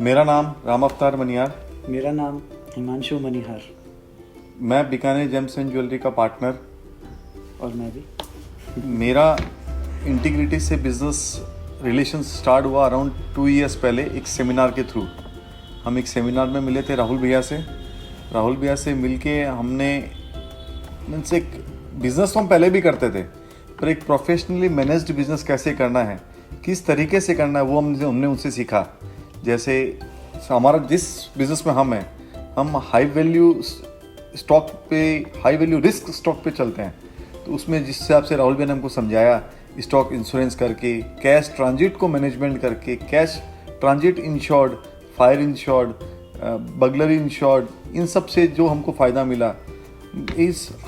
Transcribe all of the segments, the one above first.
मेरा नाम राम अवतार मनियार। मेरा नाम हिमांशु मनिहार। मैं बीकानेर जेम्स एंड ज्वेलरी का पार्टनर। और मैं भी। मेरा इंटीग्रिटी से बिजनेस रिलेशन स्टार्ट हुआ अराउंड 2 इयर्स पहले एक सेमिनार के थ्रू। हम एक सेमिनार में मिले थे राहुल भैया से मिलके हमने मीन्स एक बिज़नेस तो हम पहले भी करते थे, पर एक प्रोफेशनली मैनेज्ड बिजनेस कैसे करना है, किस तरीके से करना है, वो हमने उनसे सीखा। जैसे हमारा जिस बिज़नेस में हम हाई वैल्यू स्टॉक पे, हाई वैल्यू रिस्क स्टॉक पे चलते हैं। तो उसमें जिस हिसाब से राहुल भाई ने हमको समझाया, स्टॉक इंश्योरेंस करके, कैश ट्रांजिट को मैनेजमेंट करके, cash transit insured, fire insured, burglary insured, इन सब से जो हमको फ़ायदा मिला।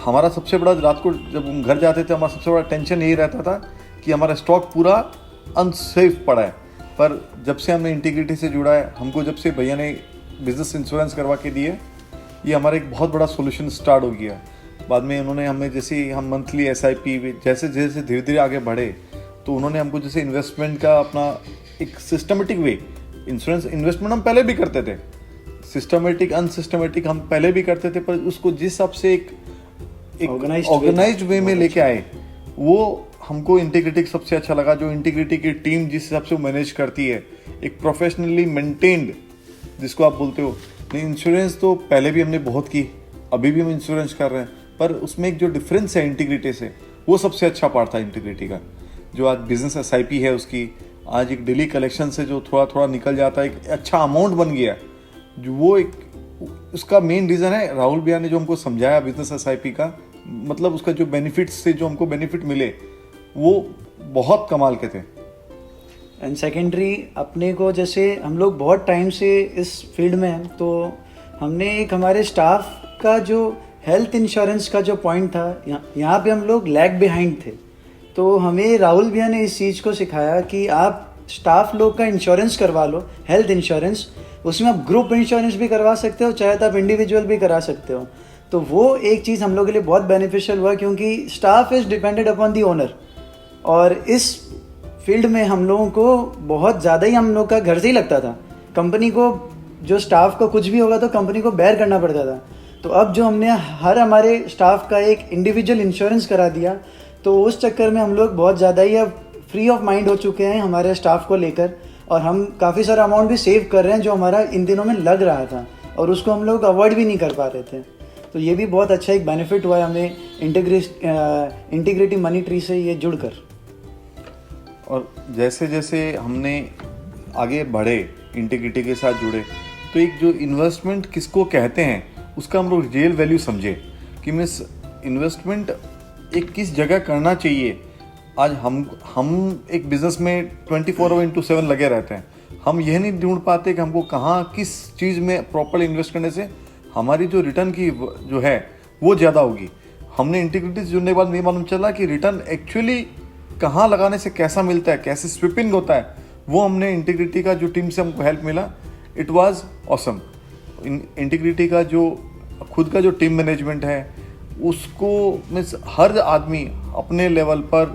हमारा सबसे बड़ा, रात को जब हम घर जाते थे, हमारा सबसे बड़ा टेंशन यही रहता था कि हमारा स्टॉक पूरा अनसेफ पड़ा है। पर जब से हमने इंटीग्रिटी से जुड़ा है, हमको जब से भैया ने बिज़नेस इंश्योरेंस करवा के दिए, ये हमारा एक बहुत बड़ा सॉल्यूशन स्टार्ट हो गया। बाद में उन्होंने हमें, जैसे हम मंथली SIP जैसे जैसे धीरे धीरे आगे बढ़े, तो उन्होंने हमको जैसे इन्वेस्टमेंट का अपना एक सिस्टमेटिक वे, इंश्योरेंस इन्वेस्टमेंट हम पहले भी करते थे, सिस्टमेटिक अनसिस्टमेटिक हम पहले भी करते थे, पर उसको जिस हिसाब से एक ऑर्गेनाइज्ड वे में लेके आए, वो हमको इंटीग्रिटी सबसे अच्छा लगा। जो इंटीग्रिटी की टीम जिस हिसाब से वो मैनेज करती है, एक प्रोफेशनली मेंटेन्ड, जिसको आप बोलते हो। नहीं, इंश्योरेंस तो पहले भी हमने बहुत की, अभी भी हम इंश्योरेंस कर रहे हैं, पर उसमें एक जो डिफरेंस है इंटीग्रिटी से, वो सबसे अच्छा पार्ट था इंटीग्रिटी का। जो आज बिजनेस SIP है उसकी, आज एक डेली कलेक्शन से जो थोड़ा थोड़ा निकल जाता है, एक अच्छा अमाउंट बन गया, जो वो एक उसका मेन रीज़न है राहुल भैया ने जो हमको समझाया बिजनेस SIP का, मतलब उसका जो बेनिफिट्स से जो हमको बेनिफिट मिले, वो बहुत कमाल के थे। एंड सेकेंडरी, अपने को जैसे हम लोग बहुत टाइम से इस फील्ड में हैं, तो हमने एक हमारे स्टाफ का जो हेल्थ इंश्योरेंस का जो पॉइंट था, यहाँ पे हम लोग लैग बिहाइंड थे। तो हमें राहुल भैया ने इस चीज़ को सिखाया कि आप स्टाफ लोग का इंश्योरेंस करवा लो, हेल्थ इंश्योरेंस। उसमें आप ग्रुप इंश्योरेंस भी करवा सकते हो, चाहे तो आप इंडिविजुअल भी करा सकते हो। तो वो एक चीज़ हम लोग के लिए बहुत बेनिफिशियल हुआ, क्योंकि staff is depended upon the owner. और इस फील्ड में हम लोगों को बहुत ज़्यादा ही हम लोग का घर से ही लगता था। कंपनी को, जो स्टाफ को कुछ भी होगा तो कंपनी को बेयर करना पड़ता था। तो अब जो हमने हमारे स्टाफ का एक इंडिविजुअल इंश्योरेंस करा दिया, तो उस चक्कर में हम लोग बहुत ज़्यादा ही अब फ्री ऑफ माइंड हो चुके हैं हमारे स्टाफ को लेकर। और हम काफ़ी सारा अमाउंट भी सेव कर रहे हैं, जो हमारा इन दिनों में लग रहा था और उसको हम लोग अवॉइड भी नहीं कर पा रहे थे। तो ये भी बहुत अच्छा एक बेनिफिट हुआ है हमें इंटीग्रिटी मनी ट्री से ये जुड़कर। और जैसे जैसे हमने आगे बढ़े, इंटीग्रिटी के साथ जुड़े, तो एक जो इन्वेस्टमेंट किसको कहते हैं, उसका हम लोग रियल वैल्यू समझे कि मीन्स इन्वेस्टमेंट एक किस जगह करना चाहिए। आज हम एक बिज़नेस में 24/7 लगे रहते हैं। हम यह नहीं ढूंढ पाते कि हमको कहाँ किस चीज़ में प्रॉपर इन्वेस्ट करने से हमारी जो रिटर्न की जो है वो ज़्यादा होगी। हमने इंटीग्रिटी से जुड़ने के बाद ये मालूम चला कि रिटर्न एक्चुअली कहाँ लगाने से कैसा मिलता है, कैसे स्विपिंग होता है, वो हमने इंटीग्रिटी का जो टीम से हमको हेल्प मिला, इट वाज ऑसम। इंटीग्रिटी का जो खुद का जो टीम मैनेजमेंट है, उसको मीन्स हर आदमी अपने लेवल पर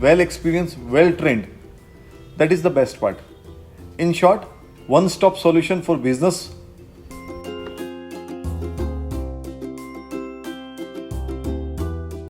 well experience, well trained, that is the best part. In short, one stop solution for business